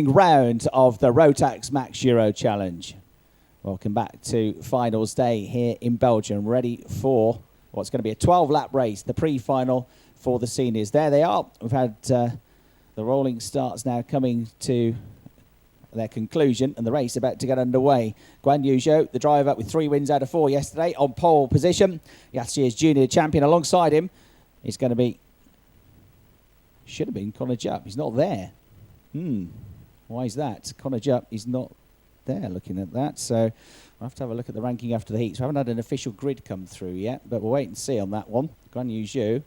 round of the Rotax Max Euro Challenge. Welcome back to finals day here in Belgium, ready for what's going to be a 12-lap race, the pre-final for the seniors. There they are. We've had the rolling starts now coming to their conclusion and the race about to get underway. Guan Yu Zhou, the driver with 3 wins out of 4 yesterday, on pole position. Last year's junior champion alongside him is going to be, should have been Connor Jupp. He's not there. Why is that? Connor Jupp is not there looking at that. So we'll have to have a look at the ranking after the heats. We haven't had an official grid come through yet, but we'll wait and see on that one. Guan Yu Zhou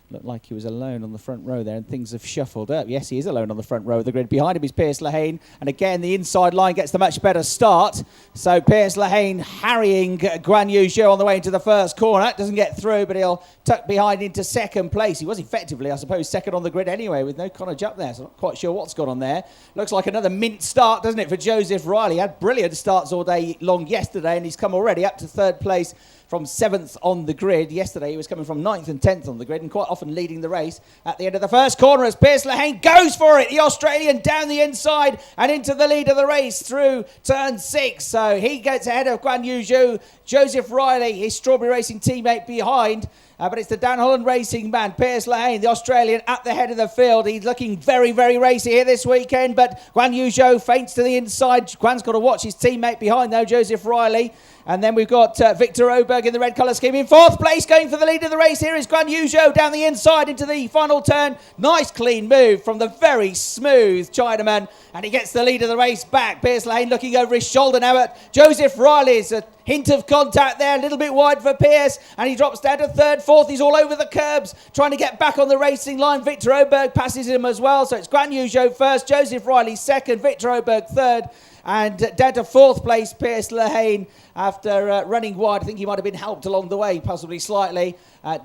looked like he was alone on the front row there, and things have shuffled up. Yes, he is alone on the front row of the grid. Behind him is Piers Lehane, and again, the inside line gets the much better start. So Piers Lehane harrying Guan Yu Zhou on the way into the first corner. Doesn't get through, but he'll tuck behind into second place. He was effectively, I suppose, second on the grid anyway, with no Connor Jupp there, so not quite sure what's gone on there. Looks like another mint start, doesn't it, for Joseph Riley? He had brilliant starts all day long yesterday, and he's come already up to third place from 7th on the grid. Yesterday he was coming from 9th and 10th on the grid and quite often leading the race at the end of the first corner as Piers Lehane goes for it. The Australian down the inside and into the lead of the race through turn 6. So he gets ahead of Guan Yu Zhou. Joseph Riley, his Strawberry Racing teammate, behind. But it's the Dan Holland Racing man, Piers Lehane, the Australian, at the head of the field. He's looking very, very racy here this weekend, but Guan Yu Zhou feints to the inside. Guan's got to watch his teammate behind, though, Joseph Riley. And then we've got Victor Oberg in the red colour scheme in 4th place, going for the lead of the race. Here is Guan Yu Zhou down the inside into the final turn. Nice clean move from the very smooth Chinaman, and he gets the lead of the race back. Piers Lehane looking over his shoulder now at Joseph Riley's. A hint of contact there, a little bit wide for Piers, and he drops down to 3rd, 4th. He's all over the curbs, trying to get back on the racing line. Victor Oberg passes him as well, so it's Guan Yu Zhou first, Joseph Riley second, Victor Oberg third, and down to 4th place, Piers Lehane, after running wide. I think he might have been helped along the way, possibly slightly,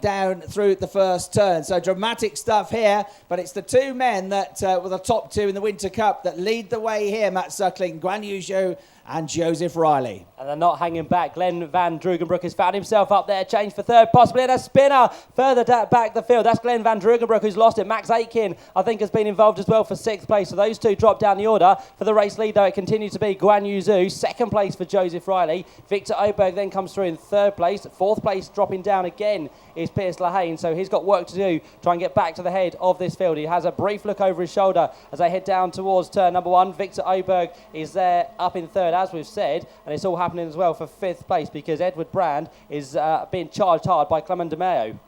down through the first turn. So dramatic stuff here, but it's the 2 men that were the top 2 in the Winter Cup that lead the way here, Matt Suckling, Guan Yu Zhou and Joseph Riley. And they're not hanging back. Glenn van Drugenbroek has found himself up there, changed for 3rd, possibly in a spinner further back the field. That's Glenn van Drugenbroek who's lost it. Max Aitken, I think, has been involved as well for 6th place. So those 2 drop down the order. For the race lead, though, it continues to be Guan Yu Zhou, 2nd place for Joseph Riley. Victor Oberg then comes through in 3rd place. 4th place dropping down again is Piers Lehane. So he's got work to do, try and get back to the head of this field. He has a brief look over his shoulder as they head down towards turn number 1. Victor Oberg is there up in 3rd, as we've said, and it's all happening as well for 5th place because Edward Brand is being charged hard by Clement de Mayo.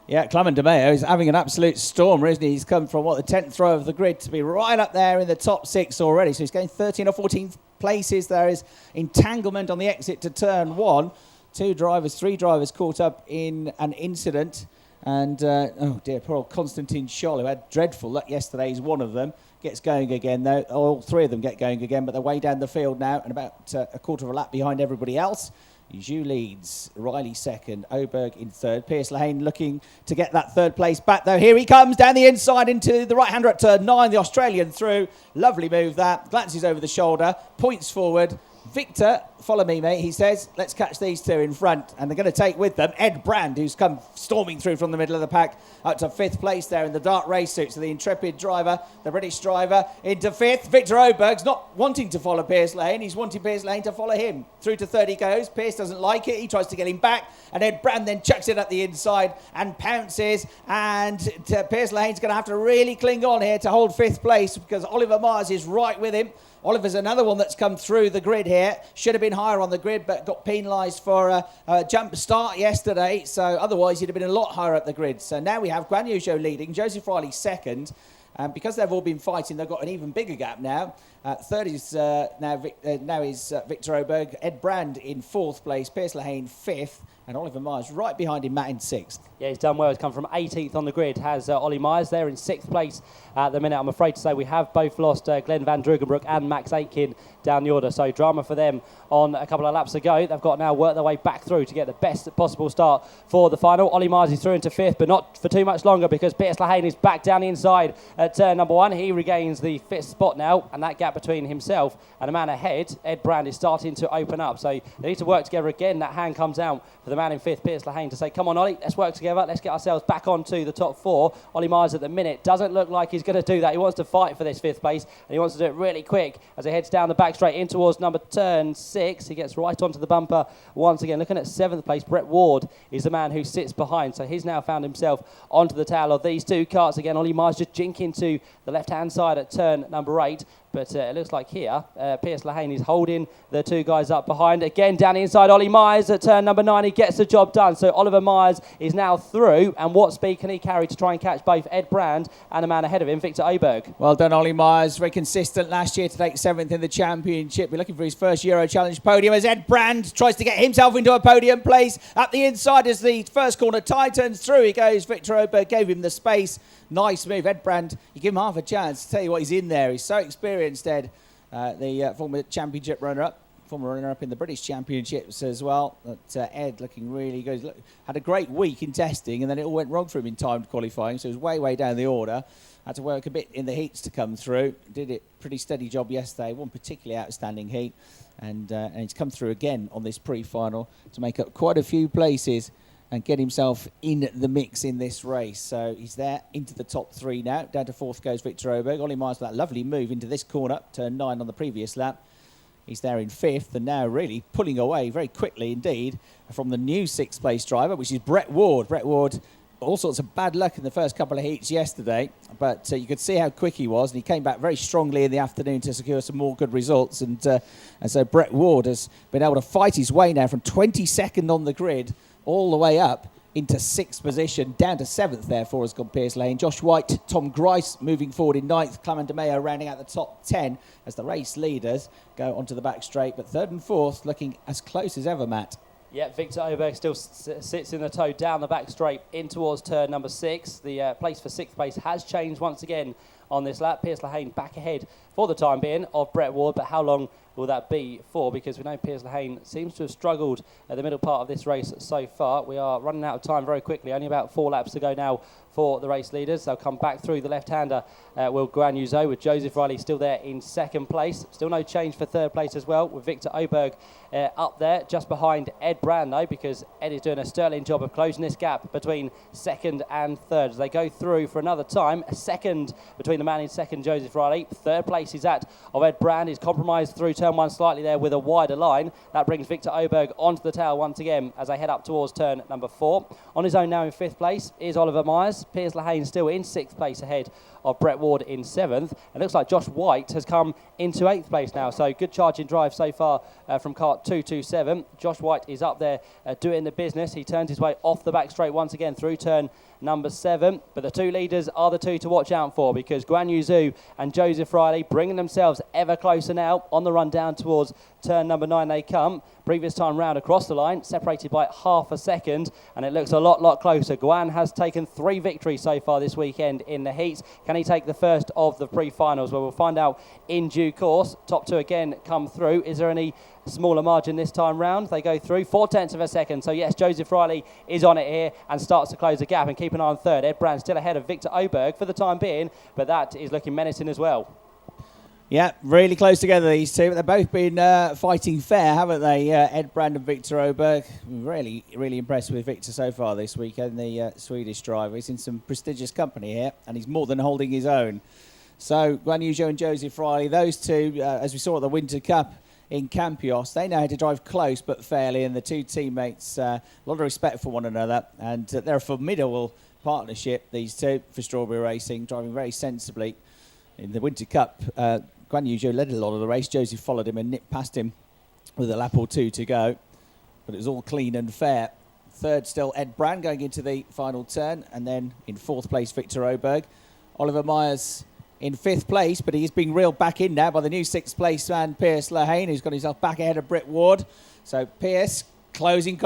Yeah, Clement de Mayo is having an absolute stormer, isn't he? He's come from, the 10th row of the grid to be right up there in the top 6 already. So he's going 13 or 14 places. There is entanglement on the exit to turn 1. 3 drivers caught up in an incident. And, oh dear, poor old Constantine Scholl, who had dreadful luck yesterday, is one of them. Gets going again, though. All 3 of them get going again, but they're way down the field now and about a quarter of a lap behind everybody else. Zhou leads, Riley second, Oberg in 3rd. Piers Lehane looking to get that 3rd place back, though. Here he comes down the inside into the right-hander at turn 9. The Australian through. Lovely move that. Glances over the shoulder, points forward. Victor, follow me, mate, he says. Let's catch these 2 in front. And they're going to take with them Ed Brand, who's come storming through from the middle of the pack up to 5th place there in the dark race suit. So the intrepid driver, the British driver, into 5th. Victor Oberg's not wanting to follow Piers Lehane. He's wanting Piers Lehane to follow him. Through to 3rd he goes. Piers doesn't like it. He tries to get him back. And Ed Brand then chucks it at the inside and pounces. And Piers Lehane's going to have to really cling on here to hold 5th place because Oliver Myers is right with him. Oliver's another one that's come through the grid here. Should have been higher on the grid, but got penalised for a jump start yesterday. So otherwise, he'd have been a lot higher up the grid. So now we have Guan Yu Zhou leading, Joseph Riley second. And because they've all been fighting, they've got an even bigger gap now. 3rd is now is Victor Oberg. Ed Brand in 4th place. Piers Lehane 5th. And Oliver Myers right behind him, Matt, in 6th. Yeah, he's done well. He's come from 18th on the grid. Has Ollie Myers there in 6th place at the minute. I'm afraid to say we have both lost Glenn van Drugenbroek and Max Aitken down the order. So drama for them on a couple of laps ago. They've got to now work their way back through to get the best possible start for the final. Ollie Myers is through into 5th, but not for too much longer because Piers Lehane is back down the inside at turn number 1. He regains the 5th spot now, and that gap between himself and the man ahead, Ed Brand, is starting to open up. So they need to work together again. That hand comes out for the man in 5th, Piers Lehane, to say, come on, Ollie, let's work together. Let's get ourselves back onto the top 4. Ollie Myers at the minute doesn't look like he's going to do that. He wants to fight for this 5th place, and he wants to do it really quick as he heads down the back straight in towards turn 6. He gets right onto the bumper once again. Looking at 7th place, Brett Ward is the man who sits behind. So he's now found himself onto the tail of these 2 carts again. Ollie Myers just jinking to the left-hand side at turn number 8. But it looks like here, Piers Lehane is holding the 2 guys up behind. Again, down inside, Ollie Myers at turn number 9. He gets the job done. So Oliver Myers is now through. And what speed can he carry to try and catch both Ed Brand and the man ahead of him, Victor Oberg? Well done, Ollie Myers. Very consistent last year to take 7th in the championship. We're looking for his first Euro Challenge podium as Ed Brand tries to get himself into a podium place. Up the inside as the first corner tie turns through. He goes. Victor Oberg gave him the space. Nice move. Ed Brand, you give him half a chance. Tell you what, he's in there. He's so experienced, Ed. The former championship runner-up, former runner-up in the British Championships as well. But Ed looking really good. Had a great week in testing, and then it all went wrong for him in timed qualifying, so he was way down the order. Had to work a bit in the heats to come through. Did it pretty steady job yesterday. One particularly outstanding heat, and he's come through again on this pre-final to make up quite a few places and get himself in the mix in this race. So he's there into the top 3 now. Down to 4th goes Victor Oberg. Ollie Myers with that lovely move into this corner, turn 9 on the previous lap. He's there in 5th and now really pulling away very quickly indeed from the new 6th place driver, which is Brett Ward. Brett Ward, all sorts of bad luck in the first couple of heats yesterday, but you could see how quick he was, and he came back very strongly in the afternoon to secure some more good results. And so Brett Ward has been able to fight his way now from 22nd on the grid all the way up into 6th position, down to 7th therefore has gone Piers Lehane. Josh White, Tom Grice moving forward in 9th, Clement De Mayo rounding out the top 10 as the race leaders go onto the back straight, but 3rd and 4th looking as close as ever, Matt. Yeah, Victor Oberg still sits in the tow down the back straight in towards turn number 6. The place for 6th place has changed once again on this lap. Piers Lehane back ahead for the time being of Brett Ward, but how long will that be for? Because we know Piers Lehane seems to have struggled at the middle part of this race so far. We are running out of time very quickly. Only about 4 laps to go now for the race leaders. They'll come back through the left-hander, Will Guan Yu Zhou, with Joseph Riley still there in 2nd place. Still no change for 3rd place as well, with Victor Oberg up there, just behind Ed Brand though, because Ed is doing a sterling job of closing this gap between 2nd and 3rd. As they go through for another time, a 2nd between the man in 2nd, Joseph Riley. 3rd place is that of Ed Brand. He's compromised through turn 1 slightly there with a wider line. That brings Victor Oberg onto the tail once again as they head up towards turn number 4. On his own now in 5th place is Oliver Myers. Piers Lehane still in 6th place ahead of Brett Ward in 7th. It looks like Josh White has come into 8th place now, so good charging drive so far from kart 227. Josh White is up there doing the business. He turns his way off the back straight once again through turn number 7, but the 2 leaders are the 2 to watch out for, because Guan Yu Zhou and Joseph Riley bringing themselves ever closer now on the run down towards turn number 9 they come. Previous time round across the line, separated by half a second, and it looks a lot closer. Guan has taken 3 victories so far this weekend in the heats. Can he take the first of the pre-finals? Well, we'll find out in due course. Top 2 again come through. Is there any smaller margin this time round? They go through 0.4 of a second. So yes, Joseph Riley is on it here and starts to close the gap, and keep an eye on 3rd. Ed Brand still ahead of Victor Oberg for the time being, but that is looking menacing as well. Yeah, really close together, these two. But they've both been fighting fair, haven't they? Ed Brand and Victor Oberg. Really impressed with Victor so far this weekend, the Swedish driver. He's in some prestigious company here, and he's more than holding his own. So, Guan Yu Zhou and Joseph Riley, those 2, as we saw at the Winter Cup in Campios, they know how to drive close but fairly, and the 2 teammates, a lot of respect for one another, and they're a formidable partnership, these 2, for Strawberry Racing, driving very sensibly. In the Winter Cup, Guan Yu Zhou led a lot of the race. Joseph followed him and nipped past him with a lap or 2 to go. But it was all clean and fair. 3rd still Ed Brand going into the final turn. And then in 4th place, Victor Oberg. Oliver Myers in 5th place, but he's being reeled back in now by the new 6th place man, Piers Lehane, who's got himself back ahead of Brett Ward. So Piers closing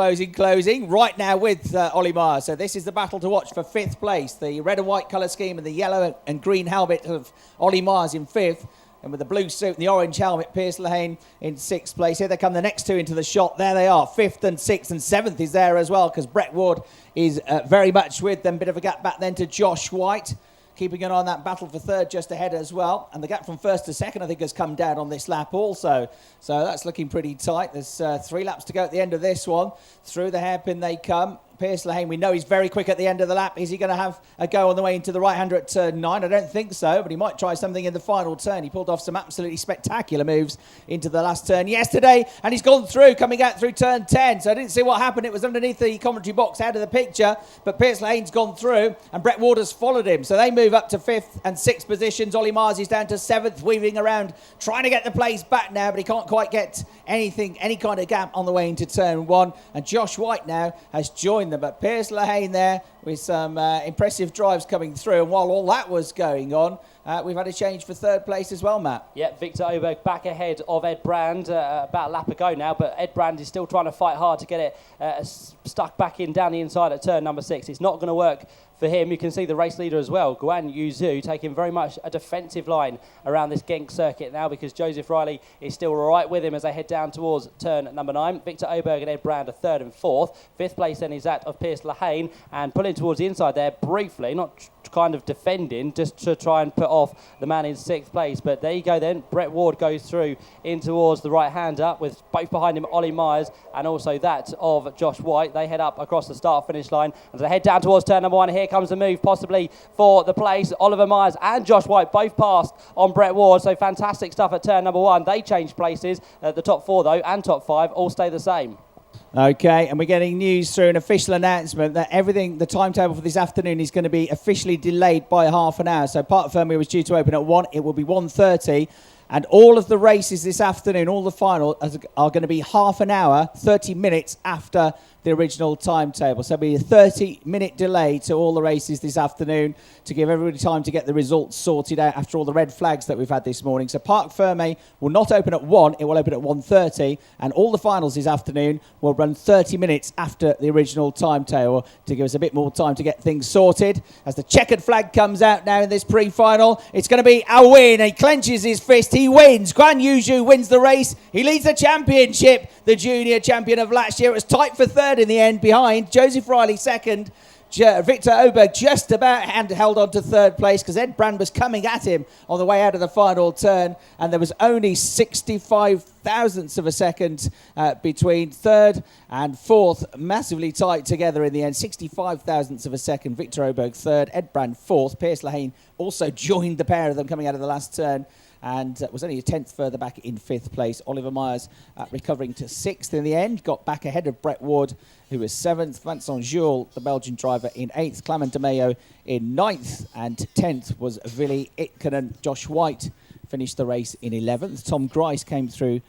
right now with Ollie Myers. So this is the battle to watch for 5th place. The red and white colour scheme and the yellow and green helmet of Ollie Myers in 5th. And with the blue suit and the orange helmet, Piers Lehane in 6th place. Here they come, the next 2 into the shot. There they are, 5th and 6th, and 7th is there as well, because Brett Ward is very much with them. Bit of a gap back then to Josh White. keeping an eye on that battle for third just ahead as well. And the gap from first to second, I think, has come down on this lap also. So that's looking pretty tight. There's 3 laps to go at the end of this one. Through the hairpin they come. Pierce Lehane, we know he's very quick at the end of the lap. Is he going to have a go on the way into the right-hander at turn 9? I don't think so, but he might try something in the final turn. He pulled off some absolutely spectacular moves into the last turn yesterday, and he's gone through, coming out through turn 10. So I didn't see what happened. It was underneath the commentary box, out of the picture, but Pierce Lehane's gone through, and Brett Ward has followed him. So they move up to 5th and 6th positions. Ollie Mars is down to 7th, weaving around, trying to get the place back now, but he can't quite get anything, any kind of gap on the way into turn 1. And Josh White now has joined them, but Pierce Lehane there with some impressive drives coming through. And while all that was going on, we've had a change for third place as well, Matt. Yeah, Victor Oberg back ahead of Ed Brand about a lap ago now, but Ed Brand is still trying to fight hard to get it stuck back in down the inside at turn number 6. It's not going to work for him. You can see the race leader as well, Guan Yuzu, taking very much a defensive line around this Genk circuit now, because Joseph Riley is still right with him as they head down towards turn number 9. Victor Oberg and Ed Brand are 3rd and 4th. 5th place then is that of Pierce Lehane, and pulling towards the inside there briefly, not kind of defending, just to try and put off the man in 6th place. But there you go then. Brett Ward goes through in towards the right hander with both behind him Ollie Myers and also that of Josh White. They head up across the start-finish line as they head down towards turn number 1. Here comes the move possibly for the place. Oliver Myers and Josh White both passed on Brett Ward, so fantastic stuff at turn number 1. They change places. The top 4 though and top 5 all stay the same. Okay, and we're getting news through an official announcement that everything, the timetable for this afternoon is going to be officially delayed by half an hour. So Parc Fermé was due to open at 1. It will be 1:30. And all of the races this afternoon, all the finals, are going to be half an hour, 30 minutes after the original timetable. So it'll be a 30-minute delay to all the races this afternoon to give everybody time to get the results sorted out after all the red flags that we've had this morning. So Parc Fermé will not open at 1, it will open at 1:30, and all the finals this afternoon will run 30 minutes after the original timetable to give us a bit more time to get things sorted. As the checkered flag comes out now in this pre-final, it's going to be a win. He clenches his fist, he wins. Guan Yuzu wins the race, he leads the championship. The junior champion of last year. It was tight for 3rd in the end, behind Joseph Riley 2nd. Victor Oberg just about held on to 3rd place because Ed Brand was coming at him on the way out of the final turn, and there was only 65 thousandths of a second between 3rd and 4th. Massively tight together in the end. 65 thousandths of a second. Victor Oberg 3rd, Ed Brand 4th. Pierce Lehane also joined the pair of them coming out of the last turn, and was only a 10th further back in 5th place. Oliver Myers recovering to 6th in the end, got back ahead of Brett Ward, who was 7th. Vincent Jules, the Belgian driver, in 8th. Clement de Mayo in 9th, and 10th was Vili Itkonen. Josh White finished the race in 11th. Tom Grice came through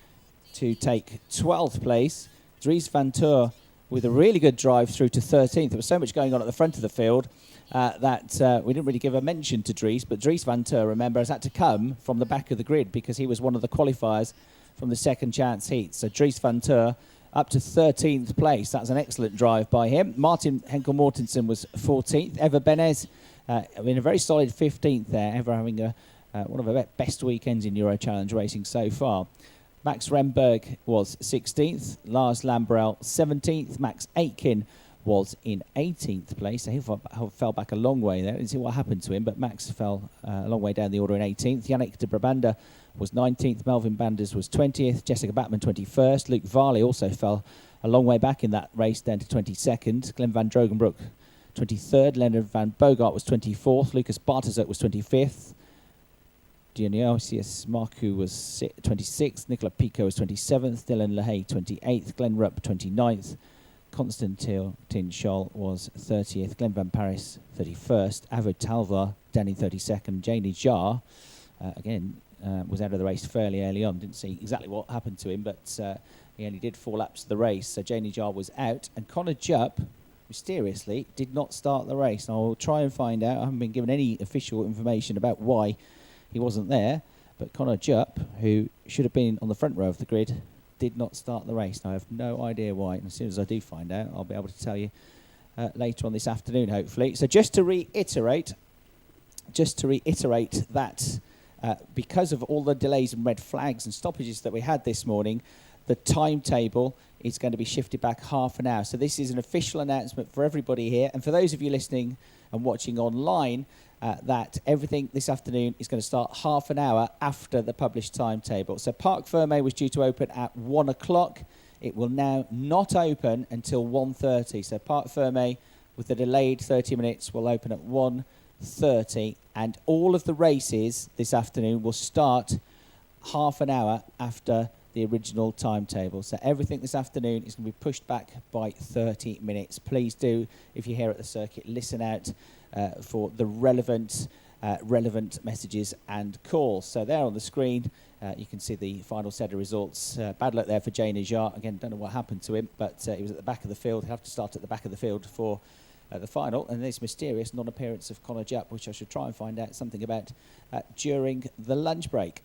to take 12th place. Dries van Toor with a really good drive through to 13th. There was so much going on at the front of the field that we didn't really give a mention to Dries, but Dries van Toor, remember, has had to come from the back of the grid because he was one of the qualifiers from the second chance heat. So Dries van Toor up to 13th place. That's an excellent drive by him. Martin Henkel Mortensen was 14th. Ever Benez in a very solid 15th there, ever having one of the best weekends in Euro Challenge racing so far. Max Remberg was 16th. Lars Lambrell 17th. Max Aitken was in 18th place. So he fell back a long way there. I didn't see what happened to him, but Max fell a long way down the order in 18th. Yannick de Brabander was 19th. Melvin Banders was 20th. Jessica Batman 21st. Luke Varley also fell a long way back in that race, down to 22nd. Glenn van Drogenbroek 23rd. Leonard van Bogart was 24th. Lucas Bartezek was 25th. Dionysius Marcu was 26th. Nicola Pico was 27th. Dylan LaHaye 28th. Glenn Rupp 29th. Constantin Scholl was 30th. Glenn Van Paris 31st. Avo Talvar down in 32nd. Janie Jar was out of the race fairly early on. Didn't see exactly what happened to him, but he only did 4 laps of the race. So Janie Jar was out, and Connor Jupp mysteriously did not start the race. And I'll try and find out. I haven't been given any official information about why he wasn't there, but Connor Jupp, who should have been on the front row of the grid, did not start the race. Now, I have no idea why, and as soon as I do find out, I'll be able to tell you later on this afternoon, hopefully. So just to reiterate that because of all the delays and red flags and stoppages that we had this morning, the timetable is going to be shifted back half an hour. So this is an official announcement for everybody here, and for those of you listening and watching online, that everything this afternoon is going to start half an hour after the published timetable. So Parc Fermé was due to open at 1 o'clock. It will now not open until 1:30. So Parc Fermé, with a delayed 30 minutes, will open at 1:30. And all of the races this afternoon will start half an hour after the original timetable. So everything this afternoon is going to be pushed back by 30 minutes. Please do, if you're here at the circuit, listen out for the relevant messages and calls. So there on the screen, you can see the final set of results. Bad luck there for Jay Najjar. Again, don't know what happened to him, but he was at the back of the field. He'll have to start at the back of the field for the final. And this mysterious non-appearance of Conor Jupp, which I should try and find out something about during the lunch break.